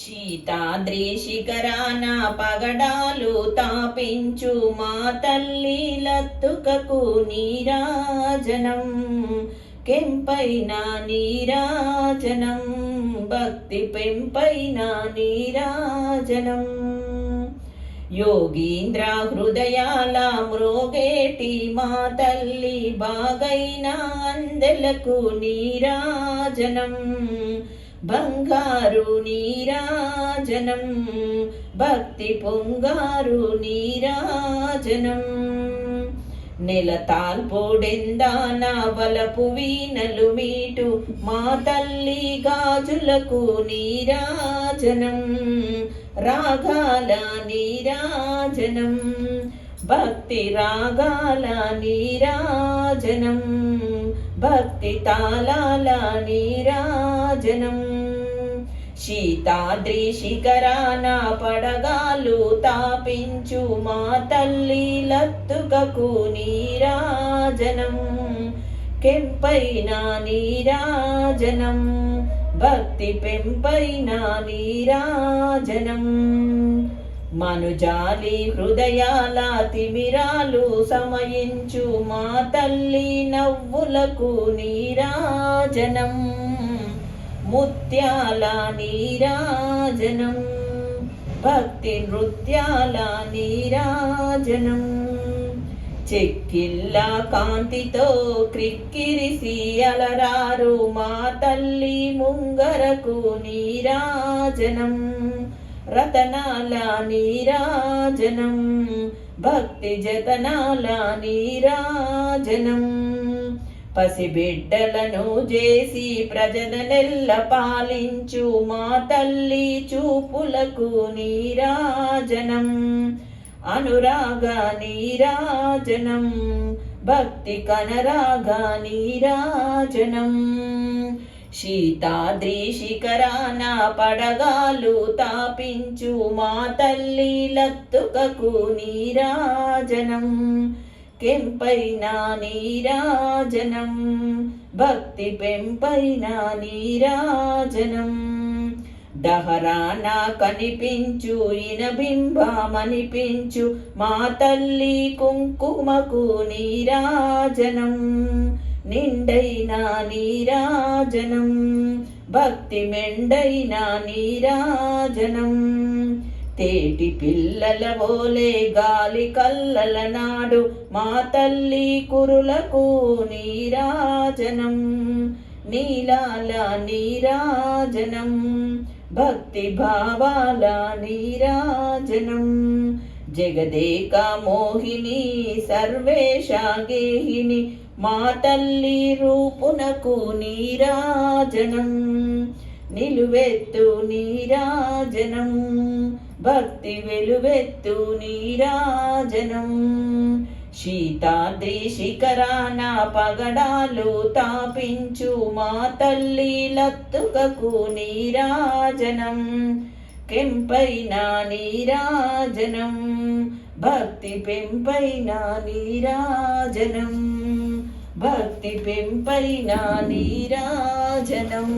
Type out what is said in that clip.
శీతాద్రి శిఖరాన పగడాలు తాపించు మా తల్లి లత్తుకకు నీరాజనం, కెంపైన నీరాజనం, భక్తి పెంపైన నీరాజనం. యోగీంద్ర హృదయాల మ్రోగేటి మా తల్లి బాగైన అందెలకు నీరాజనం, బంగారు నీరాజనం, భక్తి పొంగారు నీరాజనం. నెలతాల్పోడెందాన వలపు వీణలు మీటు మా తల్లి గాజులకు నీరాజనం, రాగాల నీరాజనం, భక్తి రాగాల నీరాజనం, భక్తి తాళాల నీరాజనం. శీతాద్రి శిఖరాన పడగాలు తాపించు మా తల్లి లత్తుకకు నీరాజనం, కెంపైన నీరాజనం, భక్తి పెంపైన నీరాజనం. మనుజాలి హృదయాల తిమిరాలు సమయించు మా తల్లి నవ్వులకు నీరాజనం, ముత్యాల నీరాజనం, భక్తి నృత్యాల నీరాజనం. చెక్కిళ్ళ కాంతితో క్రిక్కిరిసి అలరారు మా తల్లి ముంగరకు నీరాజనం, రతనాల నీరాజనం, భక్తి జతనాల నీరాజనం. పసిబిడ్డలను చేసి ప్రజలనెల్ల పాలించు మా తల్లి చూపులకు నీరాజనం, అనురాగ నీరాజనం, భక్తి కనరాగ నీరాజనం. శీతాద్రి శిఖరాన పడగాలు తాపించు మా తల్లి లత్తుకకు నీరాజనం, కెంపైన నీరాజనం, భక్తి పెంపైన నీరాజనం. దహరాన కనిపించు ఇనబింబమనిపించు మా తల్లి కుంకుమకు నీరాజనం, నిండైన నీరాజనం, భక్తి మెండైన నీరాజనం. తేటి పిల్లల ఓలే గాలి కల్లల నాడు మా తల్లి కురులకు నీరాజనం, నీలాల నీరాజనం, భక్తి భావాల నీరాజనం. జగదేక మోహిని సర్వేశ గేహిని మా తల్లి రూపునకు నీరాజనం, నిలువెత్తు నీరాజనం, భక్తి వెలువెత్తు నీరాజనం. శీతాద్రి శిఖరాన పగడాలు తాపించు మా తల్లి లత్తుకకు నీరాజనం, కెంపైన నీరాజనం, భక్తి పెంపైన నీరాజనం, భక్తి పెంపైన నీరాజనం.